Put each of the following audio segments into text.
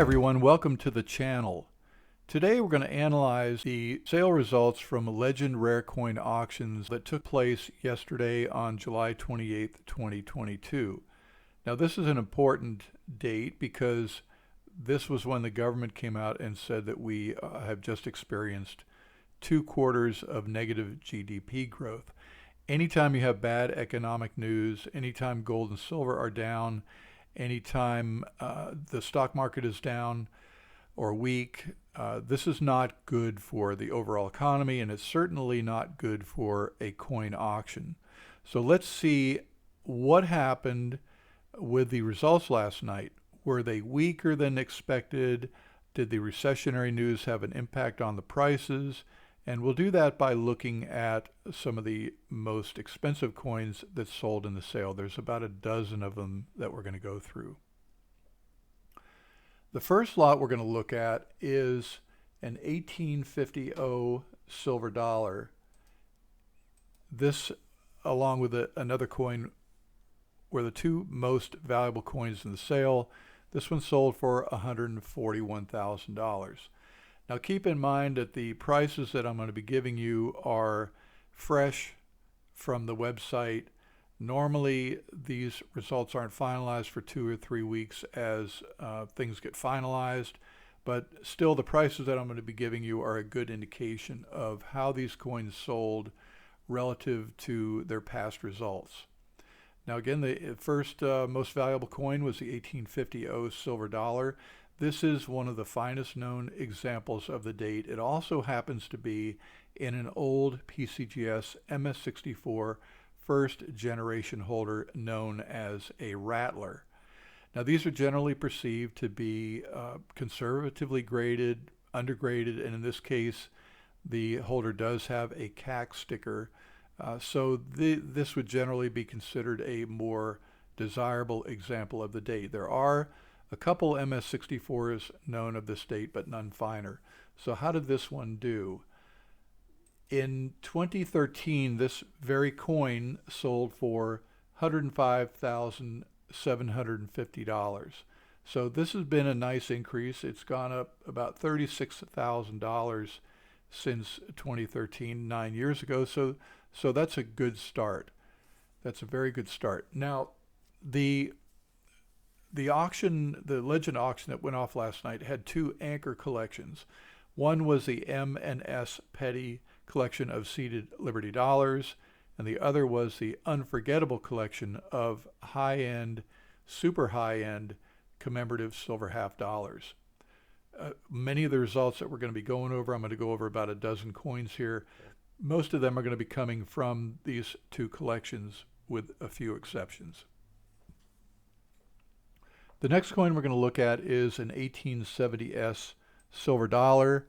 everyone, welcome to the channel. Today we're going to analyze the sale results from Legend Rare Coin auctions that took place yesterday on July 28th, 2022. Now this is an important date because this was when the government came out and said that we have just experienced 2 quarters of negative GDP growth. Anytime you have bad economic news, anytime gold and silver are down, anytime the stock market is down or weak, this is not good for the overall economy, and it's certainly not good for a coin auction. So let's see what happened with the results last night. Were they weaker than expected? Did the recessionary news have an impact on the prices? And we'll do that by looking at some of the most expensive coins that sold in the sale. There's about a dozen of them that we're going to go through. The first lot we're going to look at is an 1850 silver dollar. This, along with another coin, were the two most valuable coins in the sale. This one sold for $141,000. Now keep in mind that the prices that I'm going to be giving you are fresh from the website. Normally these results aren't finalized for 2 or 3 weeks as things get finalized, but still the prices that I'm going to be giving you are a good indication of how these coins sold relative to their past results. Now again, the first most valuable coin was the 1850 silver dollar. This is one of the finest known examples of the date. It also happens to be in an old Pcgs MS64 first generation holder known as a rattler. Now these are generally perceived to be conservatively graded, undergraded, and in this case the holder does have a CAC sticker. So this would generally be considered a more desirable example of the date. There are a couple MS64s known of this date, but none finer. So how did this one do? In 2013, this very coin sold for $105,750. So this has been a nice increase. It's gone up about $36,000 since 2013, 9 years ago. So that's a good start. That's a very good start. Now, the auction, the Legend auction that went off last night had 2 anchor collections. One was the M&S Petty collection of seeded Liberty dollars, and the other was the unforgettable collection of high-end, super high-end commemorative silver half dollars. Many of the results that we're going to be going over, I'm going to go over about a dozen coins here. Most of them are going to be coming from these 2 collections with a few exceptions. The next coin we're going to look at is an 1870s silver dollar.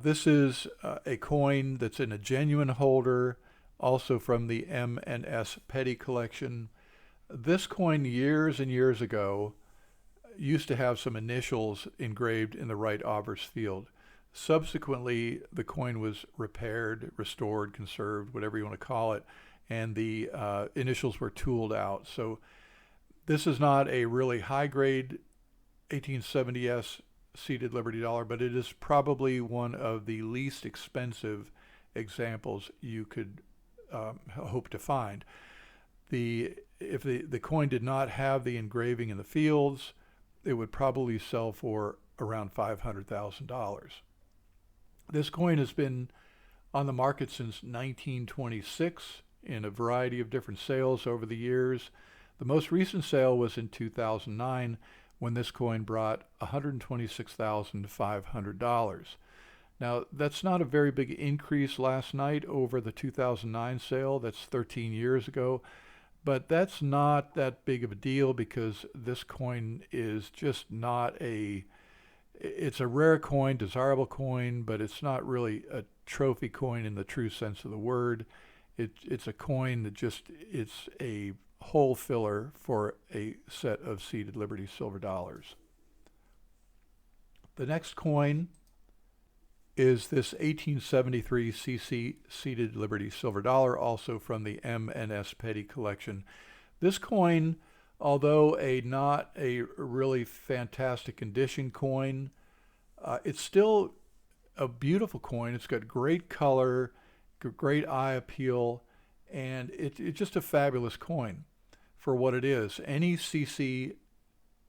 This is a coin that's in a genuine holder, also from the M&S Petty collection. This coin years and years ago used to have some initials engraved in the right obverse field. Subsequently, the coin was repaired, restored, conserved, whatever you want to call it, and the initials were tooled out. So this is not a really high-grade 1870s seeded Liberty dollar, but it is probably one of the least expensive examples you could hope to find. If the coin did not have the engraving in the fields, it would probably sell for around $500,000. This coin has been on the market since 1926 in a variety of different sales over the years. The most recent sale was in 2009 when this coin brought $126,500. Now, that's not a very big increase last night over the 2009 sale. That's 13 years ago. But that's not that big of a deal because this coin is just not it's a rare coin, desirable coin, but it's not really a trophy coin in the true sense of the word. It's a coin that it's a hole filler for a set of seeded Liberty silver dollars. The next coin is this 1873 CC seeded Liberty silver dollar, also from the M&S Petty collection. This coin Although not a really fantastic condition coin, it's still a beautiful coin. It's got great color, great eye appeal, and it's just a fabulous coin for what it is. Any CC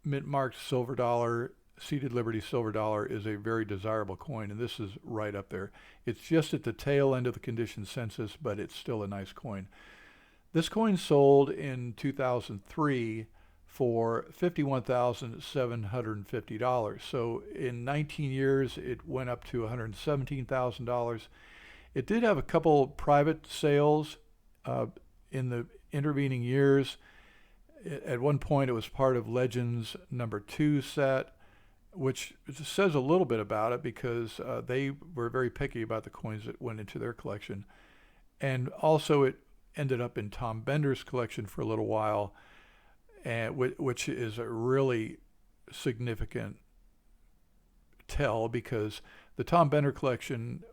mint marked silver dollar, seated Liberty silver dollar is a very desirable coin, and this is right up there. It's just at the tail end of the condition census, but it's still a nice coin. This coin sold in 2003 for $51,750. So in 19 years, it went up to $117,000. It did have a couple private sales in the intervening years. At one point, it was part of Legends #2 set, which says a little bit about it because they were very picky about the coins that went into their collection. And also it ended up in Tom Bender's collection for a little while, which is a really significant tell because the Tom Bender collection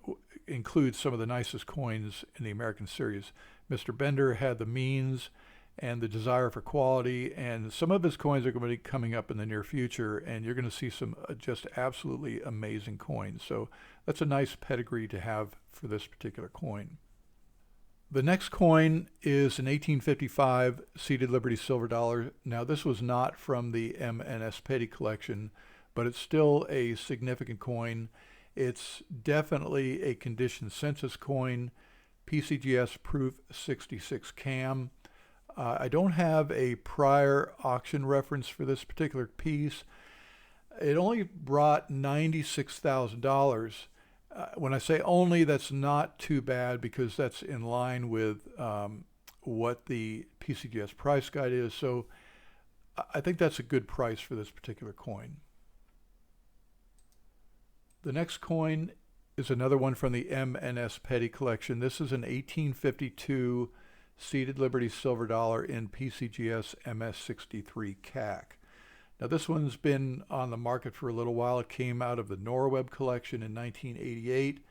includes some of the nicest coins in the American series. Mr. Bender had the means and the desire for quality, and some of his coins are going to be coming up in the near future, and you're going to see some just absolutely amazing coins. So that's a nice pedigree to have for this particular coin. The next coin is an 1855 seated Liberty silver dollar. Now this was not from the M&S Petty collection, but it's still a significant coin. It's definitely a condition census coin, Pcgs proof 66 cam. I don't have a prior auction reference for this particular piece. It only brought $96,000. When I say only, that's not too bad because that's in line with what the Pcgs price guide is. So I think that's a good price for this particular coin. The next coin is another one from the M&S Petty collection. This is an 1852 seated Liberty silver dollar in PCGS MS63 CAC. Now this one's been on the market for a little while. It came out of the Norweb collection in 1988,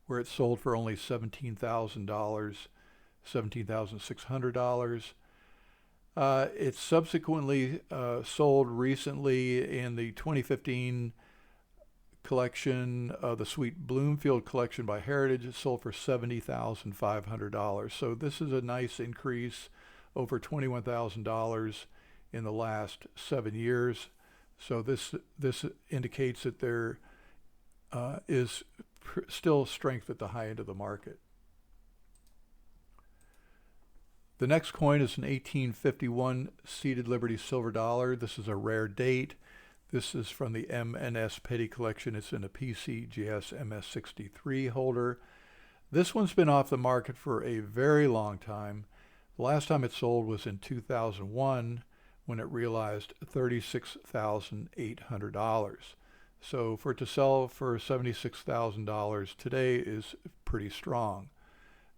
where it sold for only $17,000, $17,600. It subsequently sold recently in the 2015 collection, the Sweet Bloomfield collection by Heritage. It sold for $70,500. So this is a nice increase over $21,000 in the last 7 years. So this indicates that there is still strength at the high end of the market. The next coin is an 1851 seated Liberty silver dollar. This is a rare date. This is from the M&S Petty collection. It's in a PCGS MS63 holder. This one's been off the market for a very long time. The last time it sold was in 2001 when it realized $36,800. So for it to sell for $76,000 today is pretty strong.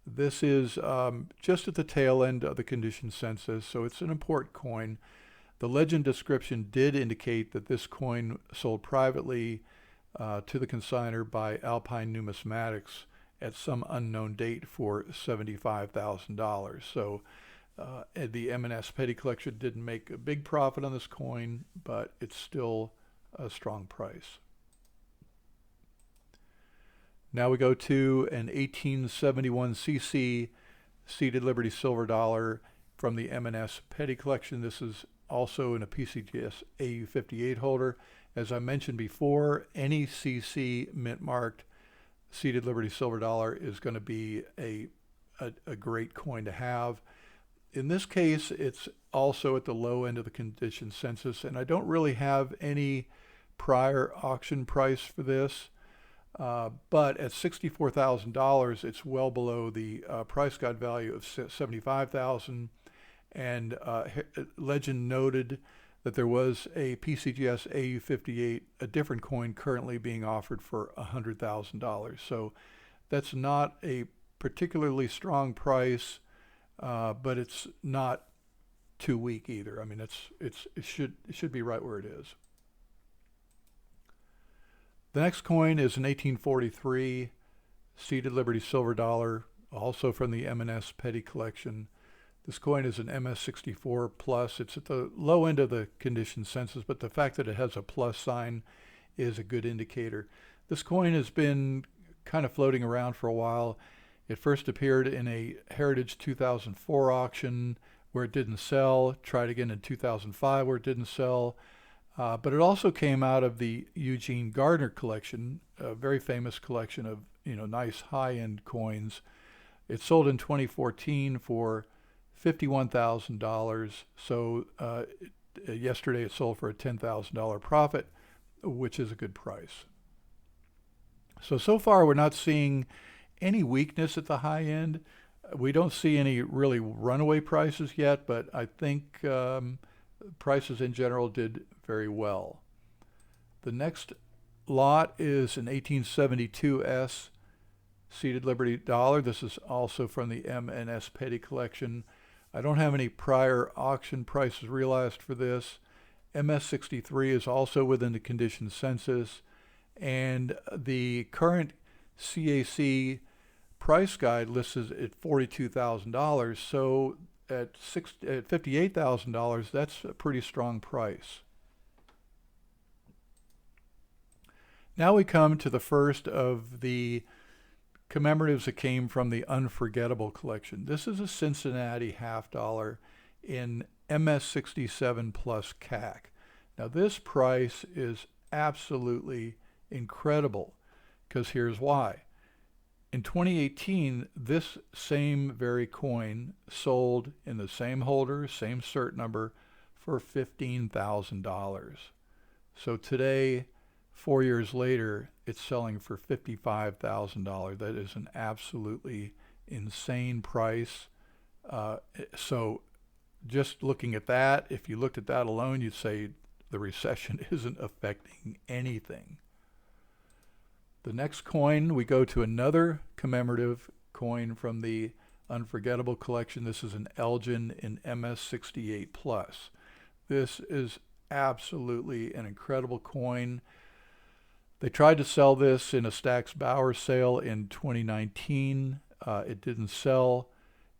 This is just at the tail end of the condition census, so it's an important coin. The legend description did indicate that this coin sold privately to the consignor by Alpine Numismatics at some unknown date for $75,000. So the M&S Petty collection didn't make a big profit on this coin, but it's still a strong price. Now we go to an 1871 CC seated Liberty silver dollar from the M&S Petty collection. This is also in a PCGS AU58 holder. As I mentioned before, any CC mint marked seated Liberty silver dollar is going to be a great coin to have. In this case, it's also at the low end of the condition census, and I don't really have any prior auction price for this, but at $64,000, it's well below the price guide value of $75,000. And Legend noted that there was a PCGS AU58, a different coin currently being offered for $100,000. So that's not a particularly strong price, but it's not too weak either. I mean, it should be right where it is. The next coin is an 1843 seated Liberty silver dollar, also from the M&S Petty collection. This coin is an MS64 plus. It's at the low end of the condition census, but the fact that it has a plus sign is a good indicator. This coin has been kind of floating around for a while. It first appeared in a Heritage 2004 auction where it didn't sell, tried again in 2005 where it didn't sell, but it also came out of the Eugene Gardner collection, a very famous collection of nice high-end coins. It sold in 2014 for $51,000. So yesterday it sold for a $10,000 profit, which is a good price. So far we're not seeing any weakness at the high end. We don't see any really runaway prices yet, but I think prices in general did very well. The next lot is an 1872S Seated Liberty dollar. This is also from the M&S Petty collection. I don't have any prior auction prices realized for this. MS63 is also within the condition census, and the current CAC price guide lists it at $42,000. So at $58,000, that's a pretty strong price. Now we come to the first of the commemoratives that came from the Unforgettable collection. This is a Cincinnati half dollar in MS67 plus CAC. Now this price is absolutely incredible, because here's why. In 2018, this same very coin sold in the same holder, same cert number, for $15,000. So today, 4 years later, it's selling for $55,000. That is an absolutely insane price. So just looking at that, if you looked at that alone, you'd say the recession isn't affecting anything. The next coin, we go to another commemorative coin from the Unforgettable collection. This is an Elgin in MS68 plus. This is absolutely an incredible coin. They tried to sell this in a Stack's Bauer sale in 2019. It didn't sell.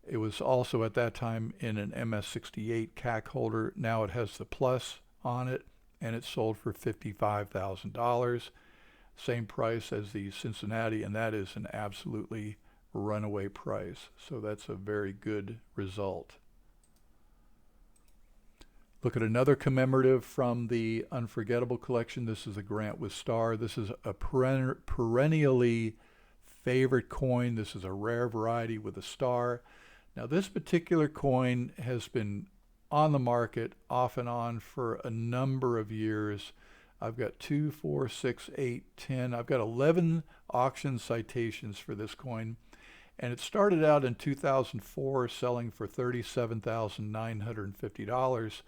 It was also at that time in an MS68 CAC holder. Now it has the plus on it, and it sold for $55,000. Same price as the Cincinnati, and that is an absolutely runaway price. So that's a very good result. Look at another commemorative from the Unforgettable collection. This is a Grant with Star. This is a perennially favorite coin. This is a rare variety with a star. Now this particular coin has been on the market off and on for a number of years. I've got 2, 4, 6, 8, 10. I've got 11 auction citations for this coin. And it started out in 2004 selling for $37,950.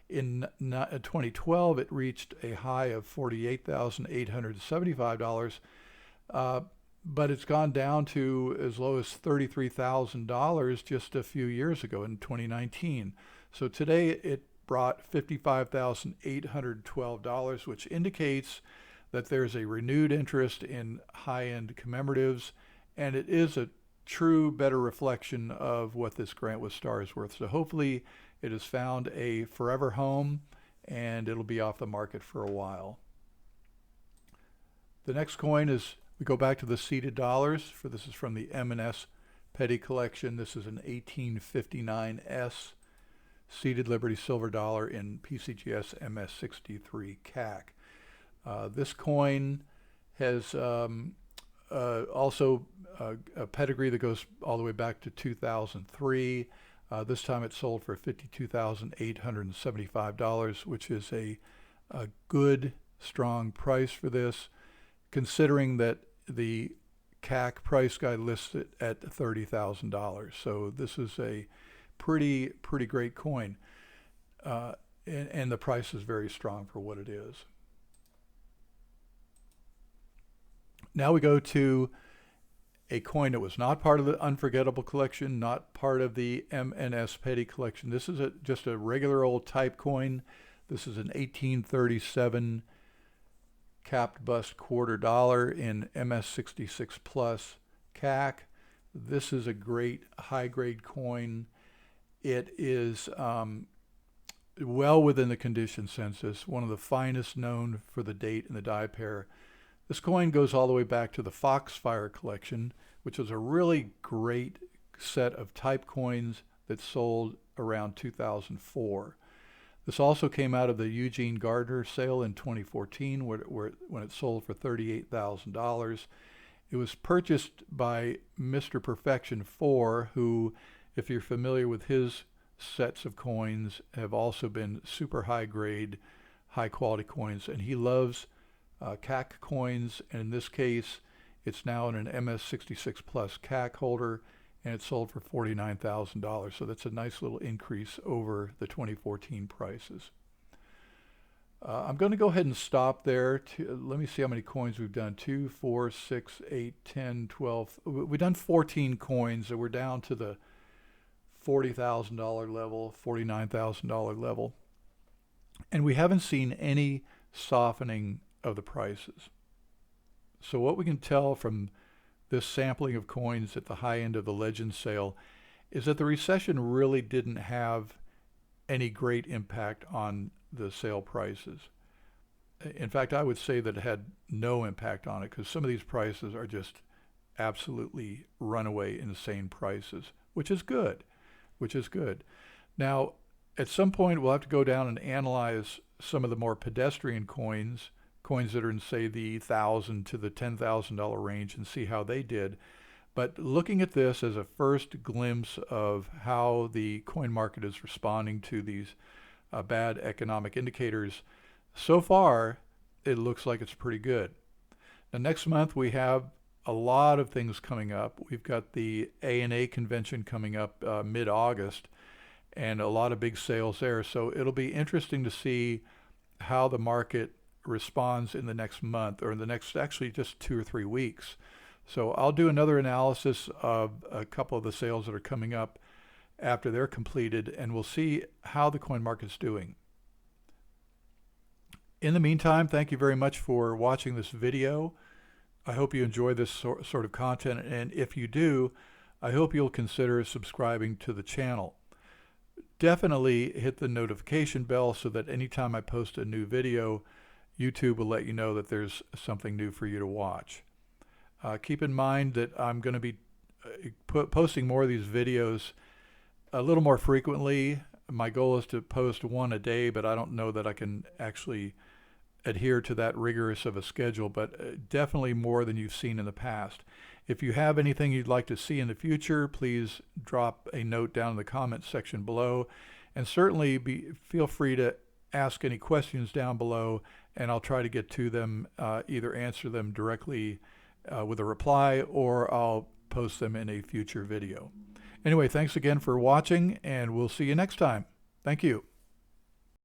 In 2012, it reached a high of $48,875. But it's gone down to as low as $33,000 just a few years ago in 2019. So today it brought $55,812, which indicates that there's a renewed interest in high-end commemoratives, and it is a true better reflection of what this Grant with Star is worth. So hopefully it has found a forever home, and it'll be off the market for a while. The next coin is, we go back to the seated dollars. This is from the M&S Petty collection. This is an 1859S Seated Liberty silver dollar in PCGS MS63 CAC. This coin has also a pedigree that goes all the way back to 2003. This time it sold for $52,875, which is a good, strong price for this, considering that the CAC price guide lists it at $30,000. So this is a pretty great coin, and the price is very strong for what it is. Now we go to a coin that was not part of the Unforgettable collection, not part of the M&S Petty collection. This is just a regular old type coin. This is an 1837 capped bust quarter dollar in MS66 plus CAC. This is a great high grade coin. It is well within the condition census, one of the finest known for the date and the die pair. This coin goes all the way back to the Foxfire collection, which was a really great set of type coins that sold around 2004. This also came out of the Eugene Gardner sale in 2014, when it sold for $38,000. It was purchased by Mr. Perfection 4, who, if you're familiar with his sets of coins, have also been super high grade, high quality coins. And he loves CAC coins. And in this case, it's now in an MS66 Plus CAC holder, and it sold for $49,000. So that's a nice little increase over the 2014 prices. I'm going to go ahead and stop there. Let me see how many coins we've done. 2, 4, 6, 8, 10, 12. We've done 14 coins, and we're down to the $40,000 level, $49,000 level. And we haven't seen any softening of the prices. So what we can tell from this sampling of coins at the high end of the Legend sale is that the recession really didn't have any great impact on the sale prices. In fact, I would say that it had no impact on it, because some of these prices are just absolutely runaway insane prices, which is good. Now, at some point, we'll have to go down and analyze some of the more pedestrian coins that are in, say, the $1,000 to the $10,000 range, and see how they did. But looking at this as a first glimpse of how the coin market is responding to these bad economic indicators, so far it looks like it's pretty good. Now, next month we have a lot of things coming up. We've got the ANA convention coming up mid-August, and a lot of big sales there. So it'll be interesting to see how the market responds in the next month, or in the next actually just 2 or 3 weeks. So I'll do another analysis of a couple of the sales that are coming up after they're completed, and we'll see how the coin market's doing. In the meantime, thank you very much for watching this video. I hope you enjoy this sort of content, and if you do, I hope you'll consider subscribing to the channel. Definitely hit the notification bell so that anytime I post a new video, YouTube will let you know that there's something new for you to watch. Keep in mind that I'm going to be posting more of these videos a little more frequently. My goal is to post 1 a day, but I don't know that I can actually adhere to that rigorous of a schedule, but definitely more than you've seen in the past. If you have anything you'd like to see in the future, please drop a note down in the comments section below, and certainly feel free to ask any questions down below, and I'll try to get to them, either answer them directly with a reply, or I'll post them in a future video. Anyway, thanks again for watching, and we'll see you next time. Thank you.